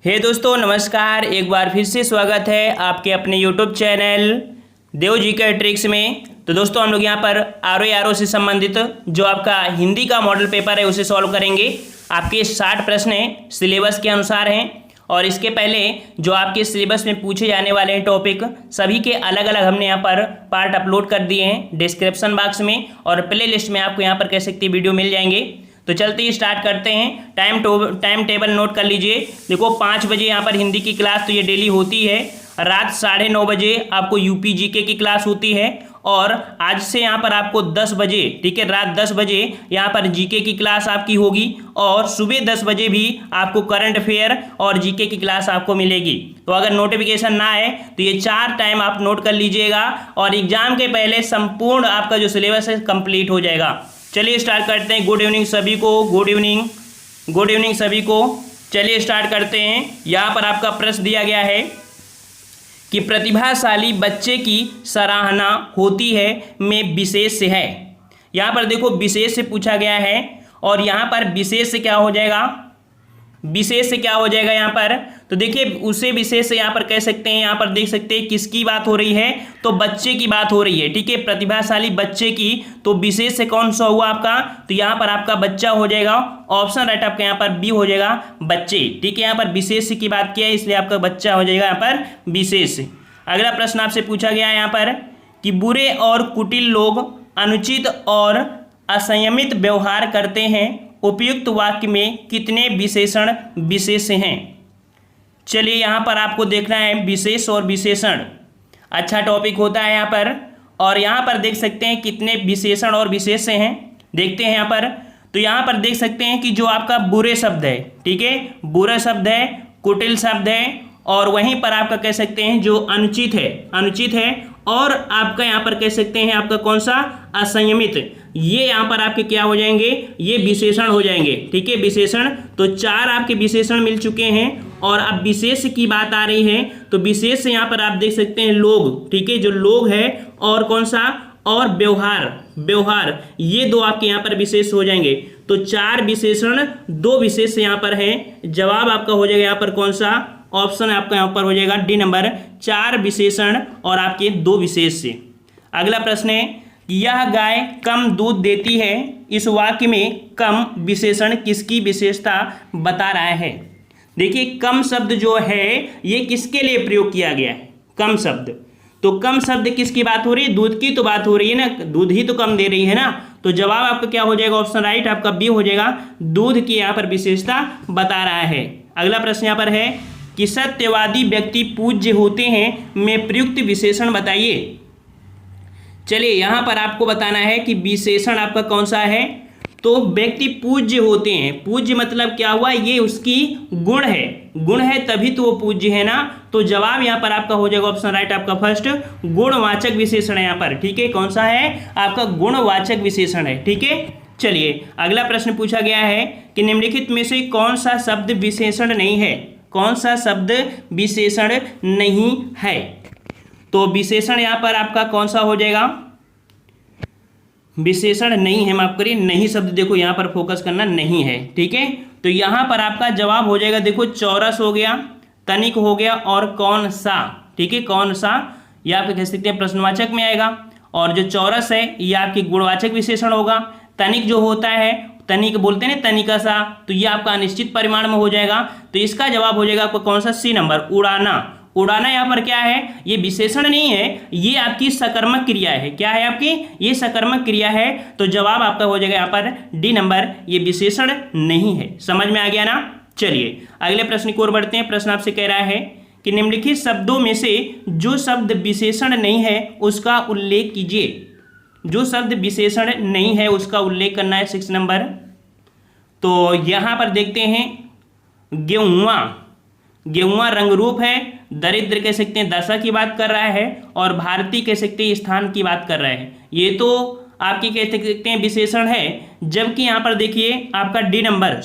हे दोस्तों नमस्कार। एक बार फिर से स्वागत है आपके अपने यूट्यूब चैनल देव जी के ट्रिक्स में। तो दोस्तों हम लोग यहाँ पर आर से संबंधित जो आपका हिंदी का मॉडल पेपर है उसे सॉल्व करेंगे। आपके 60 प्रश्न हैं, सिलेबस के अनुसार हैं। और इसके पहले जो आपके सिलेबस में पूछे जाने वाले हैं टॉपिक सभी के अलग अलग हमने यहाँ पर पार्ट अपलोड कर दिए हैं डिस्क्रिप्शन बॉक्स में, और प्ले लिस्ट में आपको यहाँ पर कह सकते हैं वीडियो मिल जाएंगे। तो चलते ही स्टार्ट करते हैं। टाइम टेबल नोट कर लीजिए। देखो 5 बजे यहाँ पर हिंदी की क्लास तो ये डेली होती है। रात 9:30 बजे आपको यूपी जीके की क्लास होती है। और आज से यहाँ पर आपको 10 बजे, ठीक है, रात 10 बजे यहाँ पर जीके की क्लास आपकी होगी। और सुबह 10 बजे भी आपको करंट अफेयर और जीके की क्लास आपको मिलेगी। तो अगर नोटिफिकेशन ना आए तो ये 4 टाइम आप नोट कर लीजिएगा, और एग्जाम के पहले संपूर्ण आपका जो सिलेबस है कंप्लीट हो जाएगा। चलिए स्टार्ट करते हैं। गुड इवनिंग सभी को, गुड इवनिंग सभी को। चलिए स्टार्ट करते हैं। यहाँ पर आपका प्रश्न दिया गया है कि प्रतिभाशाली बच्चे की सराहना होती है में विशेष से है। यहाँ पर देखो विशेष से पूछा गया है, और यहाँ पर विशेष से क्या हो जाएगा, विशेष से क्या हो जाएगा यहाँ पर। तो देखिए उसे विशेष से यहाँ पर कह सकते हैं, यहाँ पर देख सकते हैं किसकी बात हो रही है, तो बच्चे की बात हो रही है, ठीक है, प्रतिभाशाली बच्चे की। तो विशेष से कौन सा हुआ आपका, तो यहाँ पर आपका बच्चा हो जाएगा। ऑप्शन राइट आपका यहाँ पर बी हो जाएगा, बच्चे, ठीक है। यहाँ पर विशेष की बात किया है इसलिए आपका बच्चा हो जाएगा यहाँ पर विशेष। अगला प्रश्न आपसे पूछा गया है यहाँ पर कि बुरे और कुटिल लोग अनुचित और असंयमित व्यवहार करते हैं, उपयुक्त वाक्य में कितने विशेषण विशेष हैं। चलिए यहाँ पर आपको देखना है विशेष और विशेषण, अच्छा टॉपिक होता है यहाँ पर। और यहाँ पर देख सकते हैं कितने विशेषण और विशेष हैं, देखते हैं यहाँ पर। तो यहाँ पर देख सकते हैं कि जो आपका बुरे शब्द है, ठीक है, बुरा शब्द है, कुटिल शब्द है, और वहीं पर आपका कह सकते हैं जो अनुचित है, और आपका यहाँ पर कह सकते हैं आपका कौन सा, असंयमित। ये यहाँ पर आपके क्या हो जाएंगे, ये विशेषण हो जाएंगे, ठीक है, विशेषण। तो 4 आपके विशेषण मिल चुके हैं। और अब विशेष की बात आ रही है, तो विशेष से यहाँ पर आप देख सकते हैं लोग, ठीक है, जो लोग है, और कौन सा, और व्यवहार, ये 2 आपके यहाँ पर विशेष हो जाएंगे। तो 4 विशेषण 2 विशेष यहाँ पर है। जवाब आपका हो जाएगा यहाँ पर कौन सा, ऑप्शन आपका यहाँ पर हो जाएगा डी नंबर, 4 विशेषण और आपके 2 विशेष से। अगला प्रश्न है कि यह गाय कम दूध देती है, इस वाक्य में कम विशेषण किसकी विशेषता बता रहा है। देखिए कम शब्द जो है ये किसके लिए प्रयोग किया गया है, कम शब्द। तो कम शब्द किसकी बात हो रही है, दूध की तो बात हो रही है ना, दूध ही तो कम दे रही है ना। तो जवाब आपका क्या हो जाएगा, ऑप्शन राइट आपका बी हो जाएगा, दूध की यहाँ पर विशेषता बता रहा है। अगला प्रश्न यहाँ पर है कि सत्यवादी व्यक्ति पूज्य होते हैं में प्रयुक्त विशेषण बताइए। चलिए यहाँ पर आपको बताना है कि विशेषण आपका कौन सा है। तो व्यक्ति पूज्य होते हैं, पूज्य मतलब क्या हुआ, ये उसकी गुण है तभी तो वो पूज्य है ना। तो जवाब यहाँ पर आपका हो जाएगा ऑप्शन राइट आपका फर्स्ट, गुणवाचक विशेषण है यहाँ पर, ठीक है, कौन सा है आपका, गुणवाचक विशेषण है, ठीक है। चलिए अगला प्रश्न पूछा गया है कि निम्नलिखित में से कौन सा शब्द विशेषण नहीं है, कौन सा शब्द विशेषण नहीं है। तो विशेषण यहाँ पर आपका कौन सा हो जाएगा, विशेषण नहीं है, माफ करिए, नहीं शब्द देखो यहाँ पर फोकस करना, नहीं है, ठीक है। तो यहाँ पर आपका जवाब हो जाएगा, देखो चौरस हो गया, तनिक हो गया, और कौन सा, ठीक है, कौन सा, ये आप कह सकते हैं प्रश्नवाचक में आएगा। और जो चौरस है ये आपकी गुणवाचक विशेषण होगा। तनिक जो होता है, तनिक बोलते हैं ना, तनिका सा, तो ये आपका अनिश्चित परिमाण में हो जाएगा। तो इसका जवाब हो जाएगा आपको कौन सा, सी नंबर, उड़ाना। उड़ाना यहाँ पर क्या है, ये विशेषण नहीं है, ये आपकी सकर्मक क्रिया है। क्या है आपकी, ये सकर्मक क्रिया है। तो जवाब आपका हो जाएगा यहाँ पर डी नंबर, ये विशेषण नहीं है। समझ में आ गया ना। चलिए अगले प्रश्न की ओर बढ़ते हैं। प्रश्न आपसे कह रहा है कि निम्नलिखित शब्दों में से जो शब्द विशेषण नहीं है उसका उल्लेख कीजिए। जो शब्द विशेषण नहीं है उसका उल्लेख करना है, 6 नंबर। तो यहाँ पर देखते हैं गेहुआ रंग रूप है, दरिद्र कह सकते हैं दशा की बात कर रहा है, और भारतीय कह सकते हैं स्थान की बात कर रहा है। ये तो आपकी कह सकते हैं विशेषण है। जबकि यहाँ पर देखिए आपका डी नंबर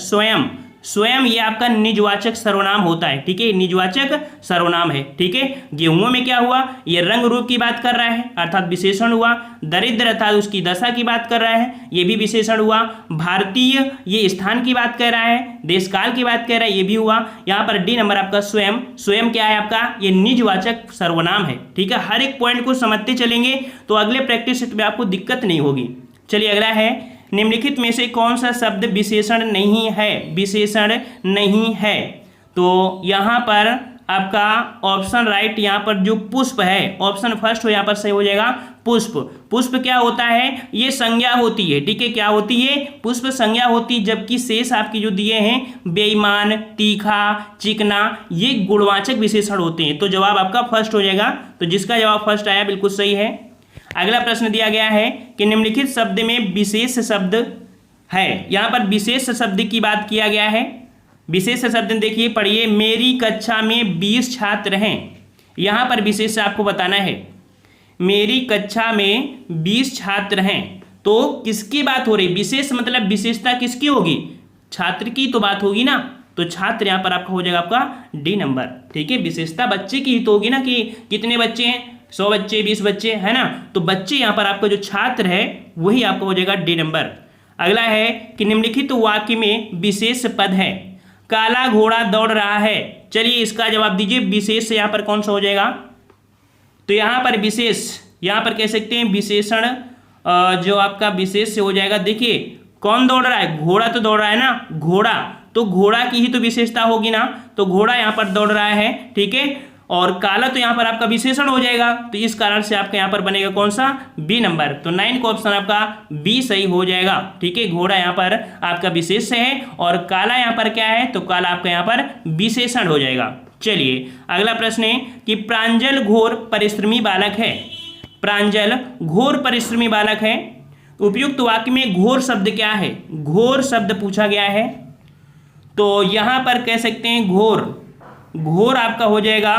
स्वयं ये आपका निजवाचक सर्वनाम होता है, ठीक है, निजवाचक सर्वनाम है, ठीक है। गेहूं में क्या हुआ, ये रंग रूप की बात कर रहा है अर्थात विशेषण हुआ। दरिद्र अर्थात उसकी दशा की बात कर रहा है, ये भी विशेषण हुआ। भारतीय ये स्थान की बात कर रहा है, देश काल की बात कर रहा है, ये भी हुआ। यहाँ पर डी नंबर आपका स्वयं, स्वयं क्या है आपका, ये निजवाचक सर्वनाम है, ठीक है। हर एक पॉइंट को समझते चलेंगे तो अगले प्रैक्टिस सेट में आपको दिक्कत नहीं होगी। चलिए अगला है, निम्नलिखित में से कौन सा शब्द विशेषण नहीं है, विशेषण नहीं है। तो यहाँ पर आपका ऑप्शन राइट, यहाँ पर जो पुष्प है ऑप्शन फर्स्ट हो यहाँ पर सही हो जाएगा, पुष्प। पुष्प क्या होता है, ये संज्ञा होती है, ठीक है, क्या होती है, पुष्प संज्ञा होती है, जबकि शेष आपकी जो दिए हैं बेईमान, तीखा, चिकना, ये गुणवाचक विशेषण होते हैं। तो जवाब आपका फर्स्ट हो जाएगा, तो जिसका जवाब फर्स्ट आया बिल्कुल सही है। अगला प्रश्न दिया गया है कि निम्नलिखित शब्द में विशेष शब्द है, यहाँ पर विशेष शब्द की बात किया गया है। विशेष शब्द देखिए, पढ़िए, मेरी कक्षा में 20 छात्र हैं, यहाँ पर विशेष आपको बताना है, मेरी कक्षा में 20 छात्र हैं, तो किसकी बात हो रही, विशेष मतलब विशेषता किसकी होगी, छात्र की तो बात होगी ना, तो छात्र यहाँ पर आपका हो जाएगा आपका डी नंबर, ठीक है। विशेषता बच्चे की ही तो होगी ना, कि कितने बच्चे हैं, 100 बच्चे, 20 बच्चे, है ना, तो बच्चे यहाँ पर आपका जो छात्र है वही आपका हो जाएगा डी नंबर। अगला है कि निम्नलिखित वाक्य में विशेष पद है, काला घोड़ा दौड़ रहा है, चलिए इसका जवाब दीजिए, विशेष यहाँ पर कौन सा हो जाएगा, तो यहाँ पर विशेष, यहाँ पर कह सकते हैं विशेषण जो आपका विशेष से हो जाएगा। देखिए कौन दौड़ रहा है, घोड़ा तो दौड़ रहा है ना, घोड़ा, तो घोड़ा की ही तो विशेषता होगी ना, तो घोड़ा यहाँ पर दौड़ रहा है, ठीक है। और काला तो यहाँ पर आपका विशेषण हो जाएगा, तो इस कारण से आपका यहाँ पर बनेगा कौन सा, बी नंबर। तो 9 का ऑप्शन आपका बी सही हो जाएगा, ठीक है। घोड़ा यहाँ पर आपका विशेष है और काला यहाँ पर क्या है, तो काला आपका यहाँ पर विशेषण हो जाएगा। चलिए अगला प्रश्न है कि प्रांजल घोर परिश्रमी बालक है, प्रांजल घोर परिश्रमी बालक है, उपयुक्त वाक्य में घोर शब्द क्या है, घोर शब्द पूछा गया है, तो यहाँ पर कह सकते हैं घोर, घोर आपका हो जाएगा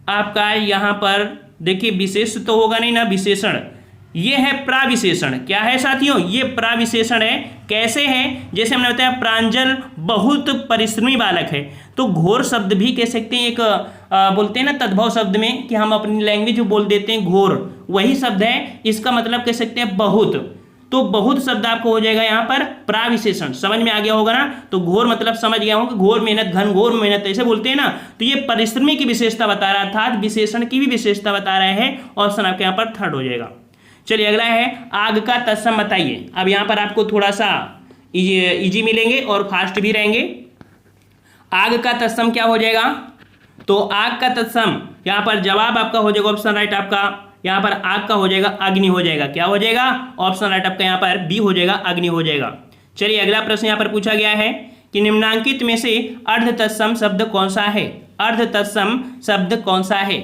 आपका यहाँ पर देखिए, विशेष तो होगा नहीं ना, विशेषण, ये है प्राविशेषण, क्या है साथियों, ये प्राविशेषण है। कैसे है, जैसे हमने बताया प्रांजल बहुत परिश्रमी बालक है, तो घोर शब्द भी कह सकते हैं, एक बोलते हैं ना तद्भव शब्द में कि हम अपनी लैंग्वेज बोल देते हैं घोर, वही शब्द है, इसका मतलब कह सकते हैं बहुत, तो बहुत शब्द आपको हो जाएगा यहाँ पर प्राविशेषण। समझ में आ गया होगा ना, तो घोर मतलब समझ गया हूँ कि घोर मेहनत, घन घोर मेहनत ऐसे बोलते हैं ना, तो ये परिश्रमी की विशेषता बता रहा था, विशेषण की भी विशेषता बता रहे हैं, ऑप्शन आपके यहाँ पर थर्ड हो जाएगा। चलिए अगला है, आग का तत्सम बताइए। अब यहाँ पर आपको थोड़ा सा इजी मिलेंगे और फास्ट भी रहेंगे। आग का तत्सम क्या हो जाएगा, तो आग का तत्सम यहाँ पर जवाब आपका हो जाएगा ऑप्शन राइट, आपका यहाँ पर आग का हो जाएगा अग्नि हो जाएगा, क्या हो जाएगा, ऑप्शन राइट आपका यहाँ पर बी हो जाएगा, अग्नि हो जाएगा। चलिए अगला प्रश्न यहाँ पर पूछा गया है कि निम्नांकित में से अर्ध तत्सम शब्द कौन सा है, अर्ध तत्सम शब्द कौन सा है,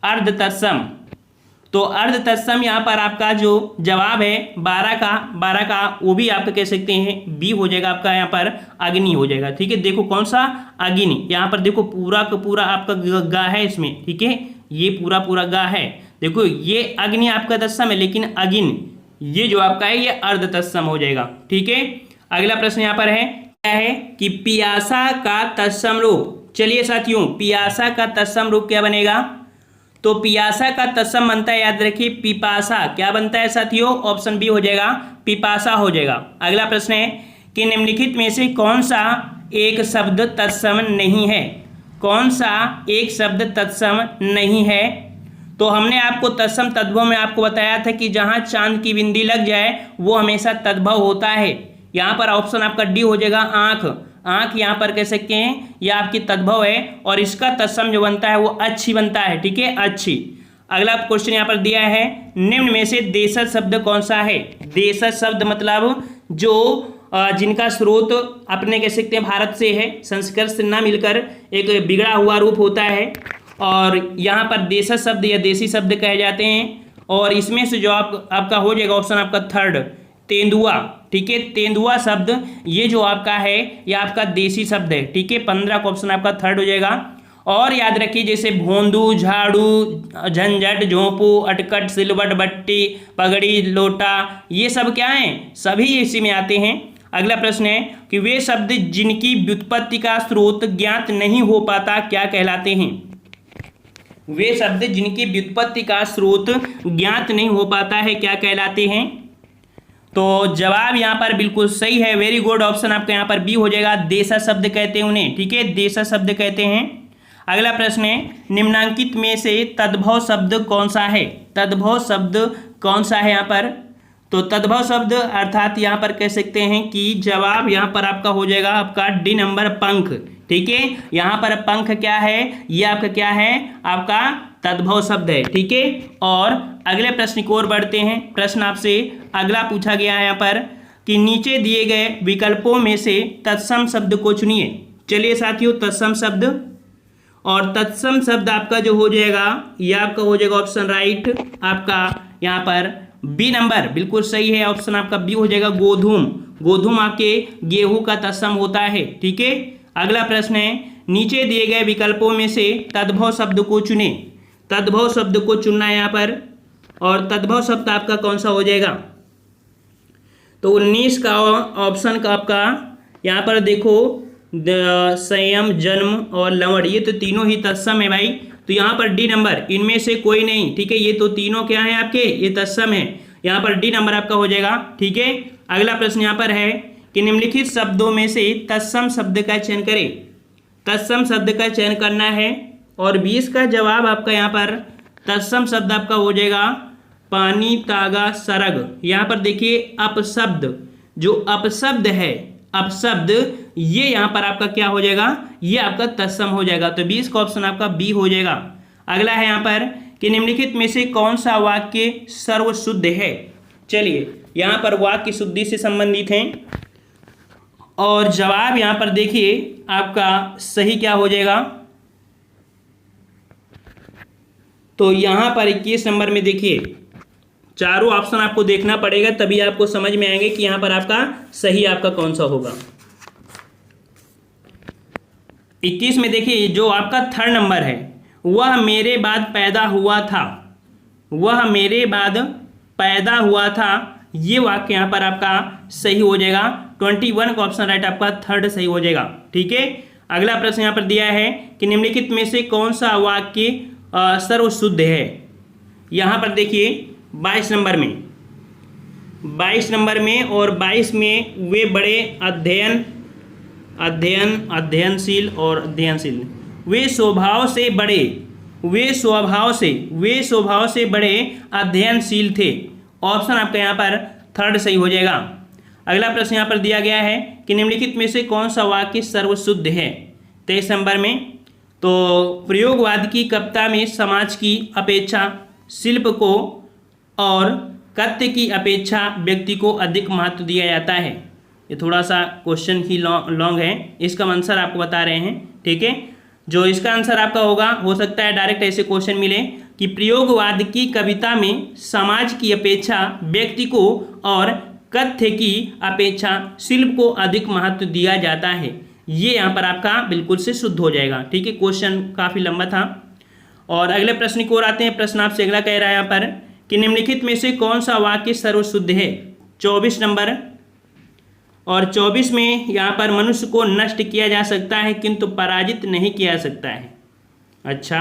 अर्ध तत्सम, तो अर्ध तत्सम यहाँ पर आपका जो जवाब है 12 का वो भी आप कह सकते हैं बी हो जाएगा, आपका यहाँ पर अग्नि हो जाएगा, ठीक है। देखो कौन सा, अग्नि, यहाँ पर देखो पूरा का पूरा आपका गा है इसमें, ठीक है, ये पूरा गा है, देखो ये अग्नि आपका तत्सम है, लेकिन अगिन ये जो आपका है ये अर्ध तत्सम हो जाएगा, ठीक है। अगला प्रश्न यहाँ पर है, क्या है कि पियासा का तत्सम रूप, चलिए साथियों पियासा का तत्सम रूप क्या बनेगा, तो पियासा का तत्सम बनता है, याद रखिए पिपासा, क्या बनता है साथियों, ऑप्शन बी हो जाएगा, पिपासा हो जाएगा। अगला प्रश्न है कि निम्नलिखित में से कौन सा एक शब्द तत्सम नहीं है, कौन सा एक शब्द तत्सम नहीं है, तो हमने आपको तत्सम तद्भव में आपको बताया था कि जहां चांद की बिंदी लग जाए वो हमेशा तद्भव होता है। यहाँ पर ऑप्शन आपका डी हो जाएगा, आंख, आंख यहाँ पर कह सकते हैं यह आपकी तद्भव है और इसका तत्सम जो बनता है वो अच्छी बनता है, ठीक है, अच्छी। अगला क्वेश्चन यहाँ पर दिया है, निम्न में से देशज शब्द कौन सा है, देशज शब्द मतलब जो जिनका स्रोत अपने कह सकते हैं भारत से है, संस्कृत से ना मिलकर एक बिगड़ा हुआ रूप होता है, और यहाँ पर देशज शब्द या देसी शब्द कहे जाते हैं, और इसमें से जो आपका हो जाएगा ऑप्शन आपका थर्ड, तेंदुआ, ठीक है, तेंदुआ शब्द ये जो आपका है ये आपका देसी शब्द है, ठीक है, 15 का ऑप्शन आपका थर्ड हो जाएगा। और याद रखिए जैसे भोंदू, झाड़ू, झंझट, झोंपू, अटकट, सिलवट, बट्टी, पगड़ी, लोटा, ये सब क्या हैं, सभी इसी में आते हैं। अगला प्रश्न है कि वे शब्द जिनकी व्युत्पत्ति का स्रोत ज्ञात नहीं हो पाता क्या कहलाते हैं। वे शब्द जिनकी व्युत्पत्ति का स्रोत ज्ञात नहीं हो पाता है क्या कहलाते हैं। तो जवाब यहाँ पर बिल्कुल सही है, वेरी गुड, ऑप्शन आपका यहाँ पर बी हो जाएगा। देशा शब्द कहते हैं उन्हें, ठीक है, देशा शब्द कहते हैं। अगला प्रश्न है निम्नांकित में से तद्भव शब्द कौन सा है। तद्भव शब्द कौन सा है यहाँ पर। तो तद्भव शब्द अर्थात यहाँ पर कह सकते हैं कि जवाब यहाँ पर आपका हो जाएगा आपका डी नंबर पंख, ठीक है। यहाँ पर पंख क्या है, ये आपका क्या है, आपका तद्भव शब्द है, ठीक है। और अगले प्रश्न की ओर बढ़ते हैं। प्रश्न आपसे अगला पूछा गया है यहाँ पर कि नीचे दिए गए विकल्पों में से तत्सम शब्द को चुनिए। चलिए साथियों, तत्सम शब्द, और तत्सम शब्द आपका जो हो जाएगा ये आपका हो जाएगा ऑप्शन राइट आपका यहाँ पर बी नंबर, बिल्कुल सही है, ऑप्शन आपका बी हो जाएगा गोधूम। गोधूम आपके गेहूं का तत्सम होता है, ठीक है। अगला प्रश्न है नीचे दिए गए विकल्पों में से तद्भव शब्द को चुने। तद्भव शब्द को चुनना है यहाँ पर, और तद्भव शब्द आपका कौन सा हो जाएगा। तो 19 का ऑप्शन का आपका यहाँ पर देखो संयम, जन्म और लवण, ये तो तीनों ही तत्सम है भाई। तो यहाँ पर डी नंबर, इनमें से कोई नहीं, ठीक है, ये तो तीनों क्या है आपके, ये तत्सम है। यहाँ पर डी नंबर आपका हो जाएगा, ठीक है। अगला प्रश्न यहाँ पर है कि निम्नलिखित शब्दों में से तत्सम शब्द का चयन करें। तत्सम शब्द का चयन करना है, और 20 का जवाब आपका यहाँ पर तत्सम शब्द आपका हो जाएगा पानी, तागा, सरग। यहाँ पर देखिए अपशब्द, जो अपशब्द है, अपशब्द, ये यहाँ पर आपका क्या हो जाएगा, ये आपका तत्सम हो जाएगा। तो 20 का ऑप्शन आपका बी हो जाएगा। अगला है यहाँ पर कि निम्नलिखित में से कौन सा वाक्य सर्वशुद्ध है। चलिए यहाँ पर वाक्य शुद्धि से संबंधित हैं, और जवाब यहाँ पर देखिए आपका सही क्या हो जाएगा। तो यहाँ पर 21 नंबर में देखिए चारों ऑप्शन आपको देखना पड़ेगा, तभी आपको समझ में आएंगे कि यहाँ पर आपका सही आपका कौन सा होगा। 21 में देखिए जो आपका थर्ड नंबर है, वह मेरे बाद पैदा हुआ था, वह मेरे बाद पैदा हुआ था, ये वाक्य यहाँ पर आपका सही हो जाएगा। 21 का ऑप्शन राइट आपका थर्ड सही हो जाएगा, ठीक है। अगला प्रश्न यहाँ पर दिया है कि निम्नलिखित में से कौन सा वाक्य सर्वशुद्ध है। यहाँ पर देखिए 22 नंबर में, 22 नंबर में और 22 में वे बड़े अध्ययनशील और अध्ययनशील, वे स्वभाव से बड़े, वे स्वभाव से बड़े अध्ययनशील थे। ऑप्शन आपका यहाँ पर थर्ड सही हो जाएगा। अगला प्रश्न यहाँ पर दिया गया है कि निम्नलिखित में से कौन सा वाक्य सर्वशुद्ध है। 23 नंबर में, तो प्रयोगवाद की कविता में समाज की अपेक्षा शिल्प को और कथ्य की अपेक्षा व्यक्ति को अधिक महत्व दिया जाता है। ये थोड़ा सा क्वेश्चन ही लॉन्ग है, इसका आंसर आपको बता रहे हैं, ठीक है। जो इसका आंसर आपका होगा, हो सकता है डायरेक्ट ऐसे क्वेश्चन मिले कि प्रयोगवाद की कविता में समाज की अपेक्षा व्यक्ति को और कथ्य की अपेक्षा शिल्प को अधिक महत्व दिया जाता है। ये यहाँ पर आपका बिल्कुल से शुद्ध हो जाएगा, ठीक है। क्वेश्चन काफ़ी लंबा था। और अगले प्रश्न की ओर आते हैं। प्रश्न आपसे अगला कह रहा है यहाँ पर कि निम्नलिखित में से कौन सा वाक्य सर्वशुद्ध है। 24 नंबर, और 24 में यहाँ पर मनुष्य को नष्ट किया जा सकता है किंतु पराजित नहीं किया जा सकता है। अच्छा,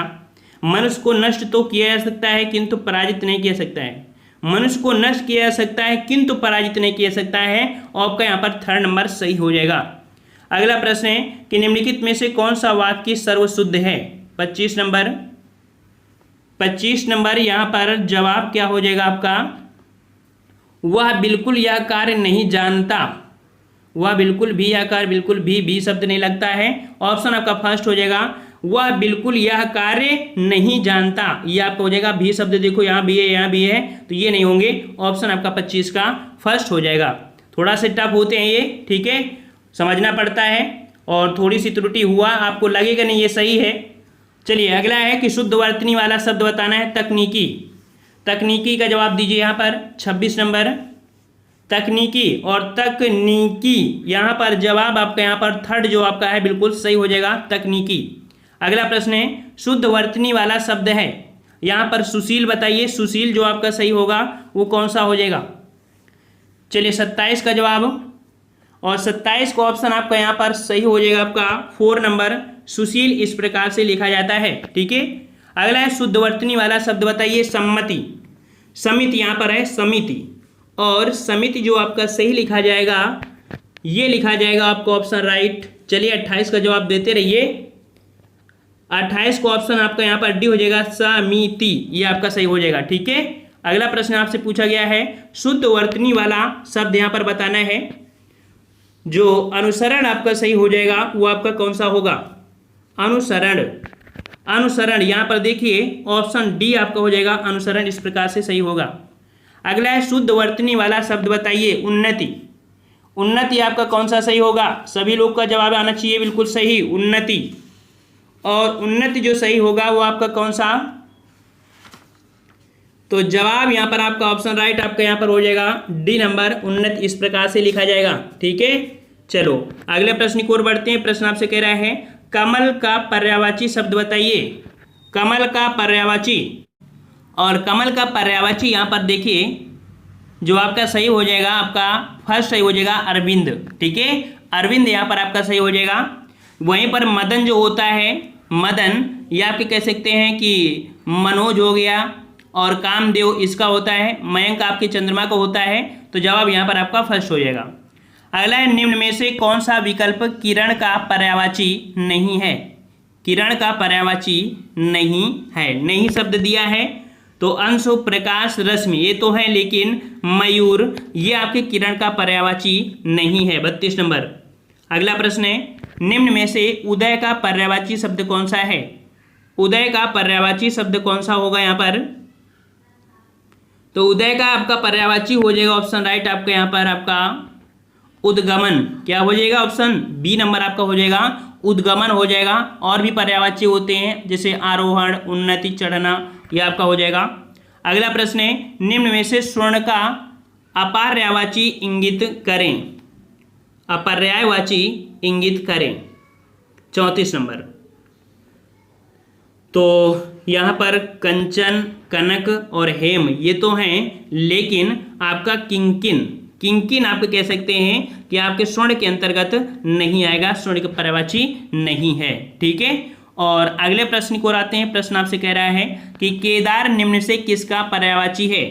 मनुष्य को नष्ट तो किया जा सकता है किंतु पराजित नहीं किया सकता है। मनुष्य को नष्ट किया जा सकता है किंतु पराजित नहीं किया सकता है, और आपका यहाँ पर थर्ड नंबर सही हो जाएगा। अगला प्रश्न है कि निम्नलिखित में से कौन सा वाक्य सर्वशुद्ध है। 25 नंबर, 25 नंबर यहाँ पर जवाब क्या हो जाएगा आपका, वह बिल्कुल यह कार्य नहीं जानता। वह बिल्कुल भी, यह कार्य बिल्कुल भी शब्द नहीं लगता है। ऑप्शन आपका फर्स्ट हो जाएगा, वह बिल्कुल यह कार्य नहीं जानता। यह आपका हो जाएगा भी शब्द, देखो यहाँ भी है यहाँ भी है, तो ये नहीं होंगे। ऑप्शन आपका 25 का फर्स्ट हो जाएगा। थोड़ा सा टफ होते हैं ये, ठीक है, समझना पड़ता है, और थोड़ी सी त्रुटि हुआ आपको लगेगा नहीं ये सही है। चलिए अगला है कि शुद्ध वर्तनी वाला शब्द बताना है। तकनीकी, तकनीकी का जवाब दीजिए यहाँ पर। 26 नंबर, तकनीकी और तकनीकी, यहाँ पर जवाब आपका यहाँ पर थर्ड जो आपका है बिल्कुल सही हो जाएगा, तकनीकी। अगला प्रश्न है शुद्ध वर्तनी वाला शब्द है। यहाँ पर सुशील बताइए, सुशील जो आपका सही होगा वो कौन सा हो जाएगा। चलिए 27 का जवाब, और 27 का ऑप्शन आपका यहाँ पर सही हो जाएगा आपका 4 नंबर सुशील इस प्रकार से लिखा जाता है। ठीक है, अगला है शुद्धवर्तनी वाला शब्द बताइए सम्मति। समिति यहाँ पर है समिति, और समिति जो आपका सही लिखा जाएगा ये लिखा जाएगा आपका ऑप्शन राइट। चलिए 28 का जवाब देते रहिए। 28 का ऑप्शन आपका यहाँ पर डी हो जाएगा समिति, ये आपका सही हो जाएगा। ठीक है, अगला प्रश्न आपसे पूछा गया है शुद्धवर्तनी वाला शब्द यहाँ पर बताना है। जो अनुसरण आपका सही हो जाएगा वो आपका कौन सा होगा? अनुसरण। अनुसरण यहाँ पर देखिए ऑप्शन डी आपका हो जाएगा अनुसरण, इस प्रकार से सही होगा। अगला है शुद्धवर्तनी वाला शब्द बताइए उन्नति। उन्नति आपका कौन सा सही होगा? सभी लोग का जवाब आना चाहिए बिल्कुल सही, उन्नति। और उन्नति जो सही होगा वो आपका कौन सा? तो जवाब यहाँ पर आपका ऑप्शन राइट आपका यहाँ पर हो जाएगा डी नंबर, उन्नति इस प्रकार से लिखा जाएगा। ठीक है, चलो अगले प्रश्न की ओर बढ़ते हैं। प्रश्न आपसे कह रहा है कमल का पर्यायवाची शब्द बताइए। कमल का पर्यायवाची, और कमल का पर्यायवाची यहाँ पर देखिए जो आपका सही हो जाएगा आपका फर्स्ट सही हो जाएगा अरविंद। ठीक है, अरविंद यहाँ पर आपका सही हो जाएगा। वहीं पर मदन जो होता है, मदन ये आपके कह सकते हैं कि मनोज हो गया, और कामदेव इसका होता है, मयंक आपके चंद्रमा का होता है। तो जवाब यहाँ पर आपका फर्स्ट हो जाएगा। अगला है निम्न में से कौन सा विकल्प किरण का पर्यायवाची नहीं है? किरण का पर्यायवाची नहीं है, नहीं शब्द दिया है। तो अंशु, प्रकाश, रश्मि ये तो है, लेकिन मयूर ये आपके किरण का पर्यायवाची नहीं है। 32 नंबर। अगला प्रश्न है निम्न में से उदय का पर्यायवाची शब्द कौन सा है? उदय का पर्यायवाची शब्द कौन सा होगा यहाँ पर? तो उदय का आपका पर्यायवाची हो जाएगा ऑप्शन राइट आपका यहाँ पर आपका उद्गमन। क्या हो जाएगा? ऑप्शन बी नंबर आपका हो जाएगा उद्गमन हो जाएगा। और भी पर्यायवाची होते हैं जैसे आरोहण, उन्नति, चढ़ना, यह आपका हो जाएगा। अगला प्रश्न है निम्न में से स्वर्ण का अपर्यायवाची इंगित करें। अपर्यायवाची इंगित करें। 34 नंबर। तो यहाँ पर कंचन, कनक और हेम ये तो हैं, लेकिन आपका किंकिन, किंकिन आप कह सकते हैं कि आपके स्वर्ण के अंतर्गत नहीं आएगा, स्वर्ण का पर्यायवाची नहीं है। ठीक है, और अगले प्रश्न को आते हैं। प्रश्न आपसे कह रहा है कि केदार निम्न से किसका पर्यायवाची है?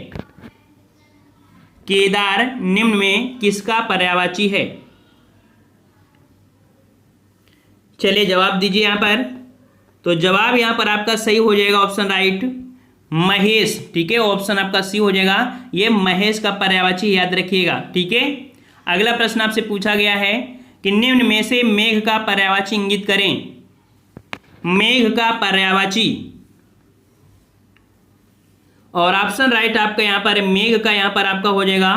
केदार निम्न में किसका पर्यायवाची है? चलिए जवाब दीजिए यहाँ पर। तो जवाब यहाँ पर आपका सही हो जाएगा ऑप्शन राइट महेश। ठीक है, ऑप्शन आपका सी हो जाएगा, ये महेश का पर्यायवाची याद रखिएगा। ठीक है, अगला प्रश्न आपसे पूछा गया है कि निम्न में से मेघ का पर्यायवाची इंगित करें। मेघ का पर्यायवाची, और ऑप्शन राइट आपका यहाँ पर मेघ का यहाँ पर आपका हो जाएगा,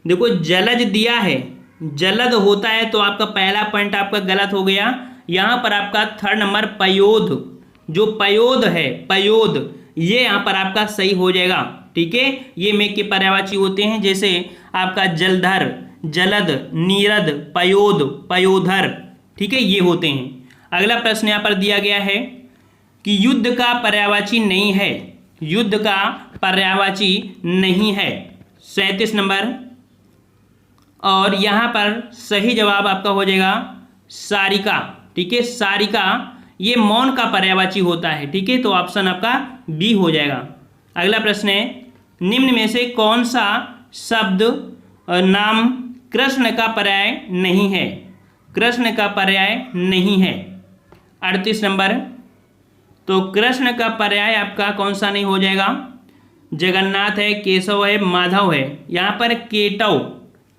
देखो जलज दिया है, जलद होता है, तो आपका पहला पॉइंट आपका गलत हो गया। यहाँ पर आपका थर्ड नंबर पयोध, जो पयोध है, पयोध ये यहाँ पर आपका सही हो जाएगा। ठीक है, ये मेघ के पर्यायवाची होते हैं, जैसे आपका जलधर, जलद, नीरद, पयोध, पयोधर। ठीक है, ये होते हैं। अगला प्रश्न यहाँ पर दिया गया है कि युद्ध का पर्यायवाची नहीं है। युद्ध का पर्यायवाची नहीं है। 37 नंबर। और यहाँ पर सही जवाब आपका हो जाएगा सारिका। ठीक है, सारिका ये मौन का पर्यायवाची होता है। ठीक है, तो ऑप्शन आपका बी हो जाएगा। अगला प्रश्न है निम्न में से कौन सा शब्द नाम कृष्ण का पर्याय नहीं है? कृष्ण का पर्याय नहीं है। 38 नंबर। तो कृष्ण का पर्याय आपका कौन सा नहीं हो जाएगा? जगन्नाथ है, केशव है, माधव है। यहाँ पर केटव,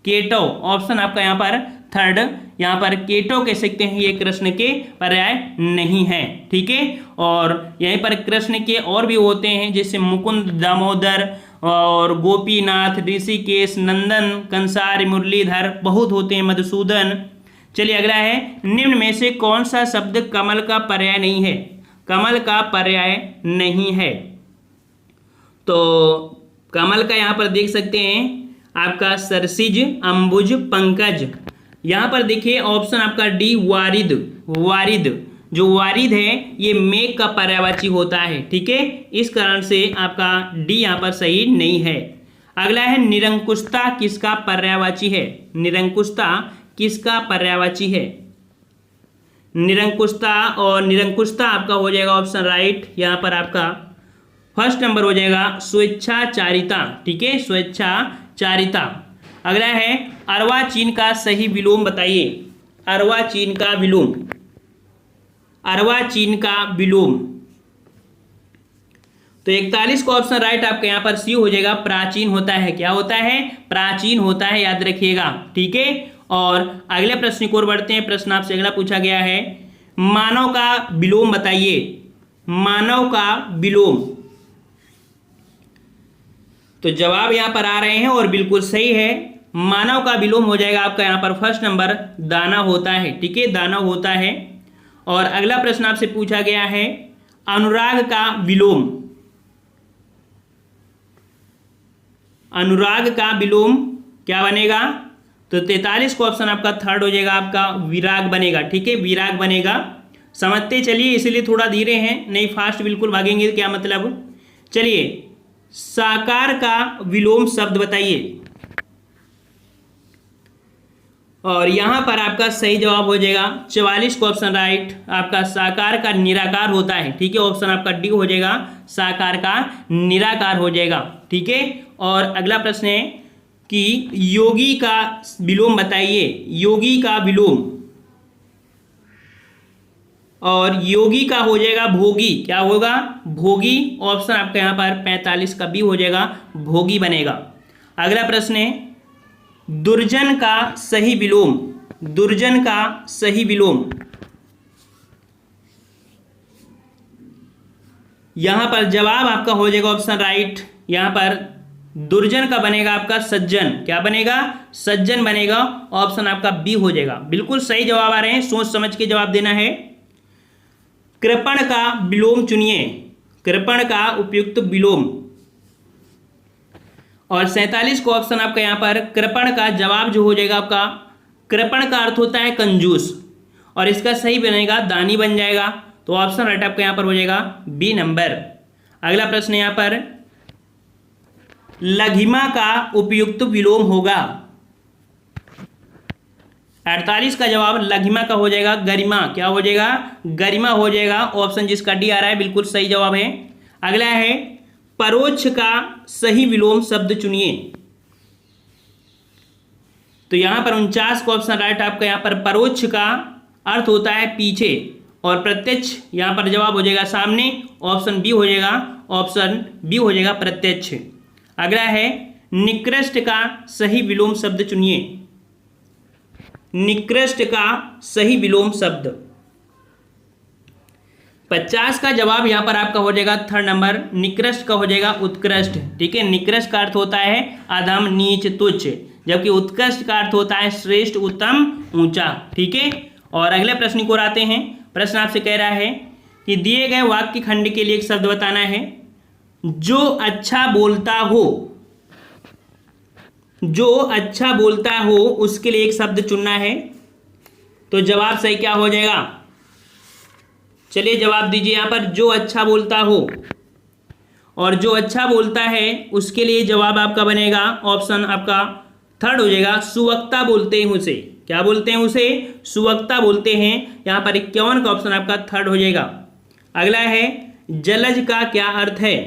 केटव ऑप्शन आपका यहाँ पर थर्ड, यहाँ पर केटव कह सकते हैं, ये कृष्ण के पर्याय नहीं है। ठीक है, और यहीं पर कृष्ण के और भी होते हैं जैसे मुकुंद, दामोदर और गोपीनाथ, ऋषिकेश, नंदन, कंसार, मुरलीधर, बहुत होते हैं, मधुसूदन। चलिए अगला है निम्न में से कौन सा शब्द कमल का पर्याय नहीं है? कमल का पर्याय नहीं है। तो कमल का यहाँ पर देख सकते हैं आपका सरसिज, अंबुज, पंकज। यहाँ पर देखिए ऑप्शन आपका डी वारिद। वारिद, जो वारिद है ये मेघ का पर्यायवाची होता है। ठीक है, इस कारण से आपका डी यहाँ पर सही नहीं है। अगला है निरंकुशता किसका पर्यायवाची है? निरंकुशता किसका पर्यायवाची है? निरंकुशता, और निरंकुशता आपका हो जाएगा ऑप्शन राइट। यहाँ पर आपका फर्स्ट नंबर हो जाएगा स्वेच्छाचारिता। ठीक है, स्वेच्छाचारिता। अगला है अर्वाचीन का सही विलोम बताइए। अर्वाचीन का विलोम, अर्वाचीन का विलोम। तो 41 का ऑप्शन राइट आपका यहाँ पर सी हो जाएगा, प्राचीन होता है। क्या होता है? प्राचीन होता है, याद रखिएगा। ठीक है, और अगले प्रश्न की ओर बढ़ते हैं। प्रश्न आपसे अगला पूछा गया है, मानव का विलोम बताइए। मानव का विलोम। तो जवाब यहां पर आ रहे हैं और बिल्कुल सही है। मानव का विलोम हो जाएगा आपका यहां पर फर्स्ट नंबर दाना होता है। ठीक है, दाना होता है। और अगला प्रश्न आपसे पूछा गया है, अनुराग का विलोम। अनुराग का विलोम क्या बनेगा? तो 43 को ऑप्शन आपका थर्ड हो जाएगा, आपका विराग बनेगा। ठीक है, विराग बनेगा। समझते चलिए, इसीलिए थोड़ा धीरे हैं, नहीं फास्ट बिल्कुल भागेंगे। क्या मतलब? चलिए, साकार का विलोम शब्द बताइए। और यहां पर आपका सही जवाब हो जाएगा 44 को ऑप्शन राइट, आपका साकार का निराकार होता है। ठीक है, ऑप्शन आपका डी हो जाएगा, साकार का निराकार हो जाएगा। ठीक है, और अगला प्रश्न है कि योगी का विलोम बताइए। योगी का विलोम, और योगी का हो जाएगा भोगी। क्या होगा? भोगी। ऑप्शन आपका यहाँ पर 45 का भी हो जाएगा, भोगी बनेगा। अगला प्रश्न है, दुर्जन का सही विलोम। दुर्जन का सही विलोम। यहां पर जवाब आपका हो जाएगा ऑप्शन राइट। यहां पर दुर्जन का बनेगा आपका सज्जन। क्या बनेगा? सज्जन बनेगा। ऑप्शन आपका बी हो जाएगा। बिल्कुल सही जवाब आ रहे हैं, सोच समझ के जवाब देना है। कृपण का विलोम चुनिए। कृपण का उपयुक्त विलोम। और 47 को ऑप्शन आपका यहां पर कृपण का जवाब जो हो जाएगा आपका, कृपण का अर्थ होता है कंजूस, और इसका सही बनेगा दानी बन जाएगा। तो ऑप्शन राइट आपका यहां पर हो जाएगा बी नंबर। अगला प्रश्न यहां पर, लघिमा का उपयुक्त विलोम होगा। 48 का जवाब लघिमा का हो जाएगा गरिमा। क्या हो जाएगा? गरिमा हो जाएगा। ऑप्शन जिसका डी आ रहा है बिल्कुल सही जवाब है। अगला है, परोक्ष का सही विलोम शब्द चुनिए। तो यहां पर 49 का ऑप्शन राइट आपका यहां पर परोक्ष का अर्थ होता है पीछे, और प्रत्यक्ष यहां पर जवाब हो जाएगा सामने। ऑप्शन बी हो जाएगा, ऑप्शन बी हो जाएगा प्रत्यक्ष। अगला है, निकृष्ट का सही विलोम शब्द चुनिए। निकृष्ट का सही विलोम शब्द। 50 का जवाब यहां पर आपका हो जाएगा थर्ड नंबर, निकृष्ट का हो जाएगा उत्कृष्ट। ठीक है, निकृष्ट का अर्थ होता है अधम, नीच, तुच्छ, जबकि उत्कृष्ट का अर्थ होता है श्रेष्ठ, उत्तम, ऊंचा। ठीक है, और अगले प्रश्न को आते हैं। प्रश्न आपसे कह रहा है कि दिए गए वाक्य खंड के लिए एक शब्द बताना है। जो अच्छा बोलता हो, जो अच्छा बोलता हो उसके लिए एक शब्द चुनना है। तो जवाब सही क्या हो जाएगा? चलिए जवाब दीजिए यहां पर, जो अच्छा बोलता हो। और जो अच्छा बोलता है उसके लिए जवाब आपका बनेगा, ऑप्शन आपका थर्ड हो जाएगा, सुवक्ता बोलते हैं उसे। क्या बोलते हैं उसे? सुवक्ता बोलते हैं। यहां पर 51 का ऑप्शन आपका थर्ड हो जाएगा। अगला है, जलज का क्या अर्थ है?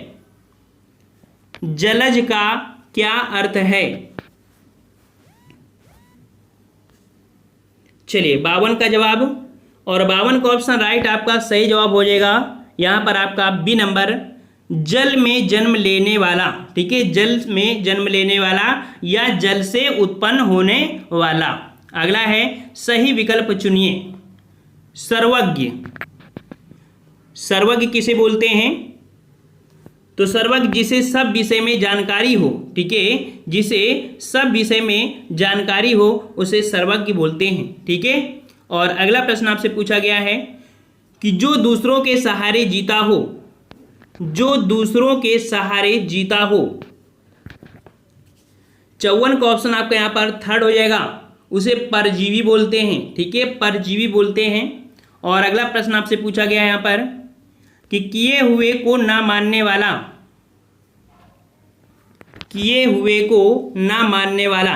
जलज का क्या अर्थ है? चलिए 52 का जवाब, और 52 का ऑप्शन राइट आपका सही जवाब हो जाएगा यहां पर आपका बी नंबर, जल में जन्म लेने वाला। ठीक है, जल में जन्म लेने वाला या जल से उत्पन्न होने वाला। अगला है, सही विकल्प चुनिए। सर्वज्ञ। सर्वज्ञ किसे बोलते हैं? तो सर्वज्ञ जिसे सब विषय में जानकारी हो। ठीक है, जिसे सब विषय में जानकारी हो उसे सर्वज्ञ बोलते हैं। ठीक है, और अगला प्रश्न आपसे पूछा गया है कि जो दूसरों के सहारे जीता हो। जो दूसरों के सहारे जीता हो। 54 का ऑप्शन आपका यहां पर थर्ड हो जाएगा, उसे परजीवी बोलते हैं। ठीक है, परजीवी बोलते हैं। और अगला प्रश्न आपसे पूछा गया है यहां पर कि किए हुए को ना मानने वाला। किए हुए को ना मानने वाला,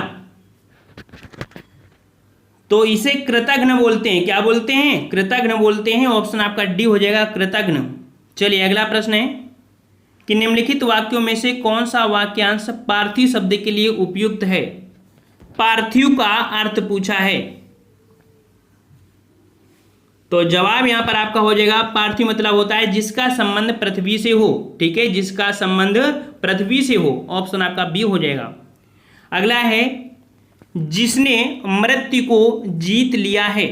तो इसे कृतघ्न बोलते हैं। क्या बोलते हैं? कृतघ्न बोलते हैं। ऑप्शन आपका डी हो जाएगा, कृतघ्न। चलिए अगला प्रश्न है कि निम्नलिखित वाक्यों में से कौन सा वाक्यांश पार्थिव शब्द के लिए उपयुक्त है? पार्थिव का अर्थ पूछा है, तो जवाब यहां पर आपका हो जाएगा पार्थिव मतलब होता है जिसका संबंध पृथ्वी से हो। ठीक है, जिसका संबंध पृथ्वी से हो। ऑप्शन आपका बी हो जाएगा। अगला है जिसने मृत्यु को जीत लिया है।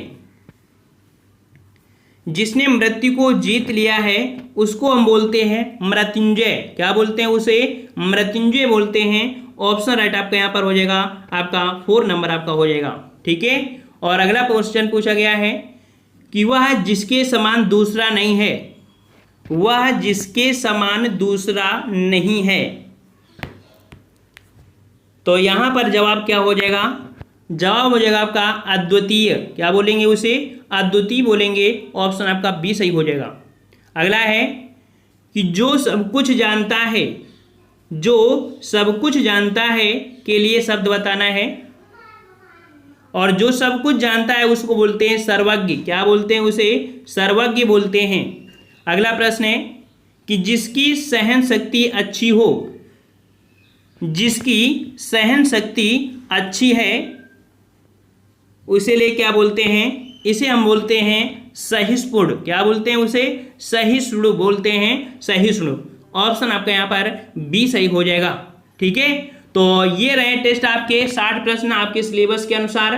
जिसने मृत्यु को जीत लिया है उसको हम बोलते हैं मृत्युंजय। क्या बोलते हैं? उसे मृत्युंजय बोलते हैं। ऑप्शन राइट आपका यहां पर हो जाएगा, आपका 4 नंबर आपका हो जाएगा। ठीक है, और अगला क्वेश्चन पूछा गया है कि वह जिसके समान दूसरा नहीं है। वह जिसके समान दूसरा नहीं है, तो यहां पर जवाब क्या हो जाएगा? जवाब हो जाएगा आपका अद्वितीय। क्या बोलेंगे उसे? अद्वितीय बोलेंगे। ऑप्शन आपका बी सही हो जाएगा। अगला है कि जो सब कुछ जानता है, जो सब कुछ जानता है के लिए शब्द बताना है, और जो सब कुछ जानता है उसको बोलते हैं सर्वज्ञ। क्या बोलते हैं उसे? सर्वज्ञ बोलते हैं। अगला प्रश्न है कि जिसकी सहन शक्ति अच्छी हो। जिसकी सहन शक्ति अच्छी है उसे ले क्या बोलते हैं? इसे हम बोलते हैं सहिष्णु। क्या बोलते हैं उसे? सहिष्णु बोलते हैं, सहिष्णु। ऑप्शन आपका यहाँ पर बी सही हो जाएगा। ठीक है, तो ये रहे टेस्ट आपके 60 प्रश्न आपके सिलेबस के अनुसार।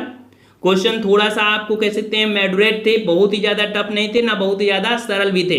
क्वेश्चन थोड़ा सा आपको कह सकते हैं मॉडरेट थे, बहुत ही ज़्यादा टफ नहीं थे, ना बहुत ही ज़्यादा सरल भी थे।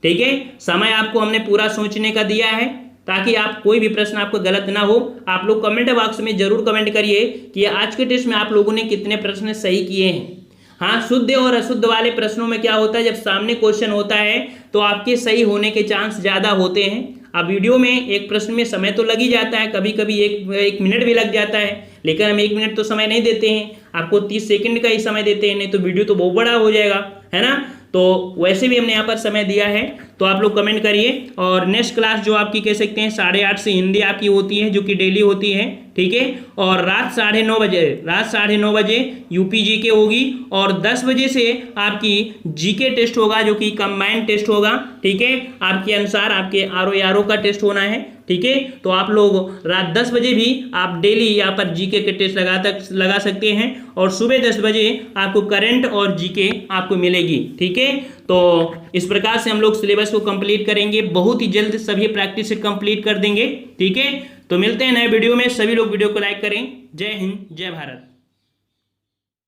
ठीक है, समय आपको हमने पूरा सोचने का दिया है ताकि आप कोई भी प्रश्न आपको गलत ना हो। आप लोग कमेंट बॉक्स में जरूर कमेंट करिए कि आज के टेस्ट में आप लोगों ने कितने प्रश्न सही किए हैं। हाँ, शुद्ध और अशुद्ध वाले प्रश्नों में क्या होता है, जब सामने क्वेश्चन होता है तो आपके सही होने के चांस ज़्यादा होते हैं। अब वीडियो में एक प्रश्न में समय तो लग ही जाता है, कभी कभी एक मिनट भी लग जाता है, लेकिन हम 1 मिनट तो समय नहीं देते हैं, आपको 30 सेकंड का ही समय देते हैं, नहीं तो वीडियो तो बहुत बड़ा हो जाएगा, है ना। तो वैसे भी हमने यहाँ पर समय दिया है, तो आप लोग कमेंट करिए। और नेक्स्ट क्लास जो आपकी कह सकते हैं 8:30 से हिंदी आपकी होती है, जो कि डेली होती है। ठीक है, और रात 9:30 बजे यूपी जीके होगी, और 10 बजे से आपकी जीके टेस्ट होगा, जो कि कंबाइंड टेस्ट होगा। ठीक है, आपके अनुसार आपके आरओ का टेस्ट होना है। ठीक है, तो आप लोग रात 10 बजे भी आप डेली यहाँ पर जीके के टेस्ट लगा सकते हैं, और सुबह 10 बजे आपको करंट और जीके आपको मिलेगी। ठीक है, तो इस प्रकार से हम लोग सिलेबस को कंप्लीट करेंगे, बहुत ही जल्द सभी प्रैक्टिस से कंप्लीट कर देंगे। ठीक है, तो मिलते हैं नए वीडियो में। सभी लोग वीडियो को लाइक करें। जय हिंद, जय भारत।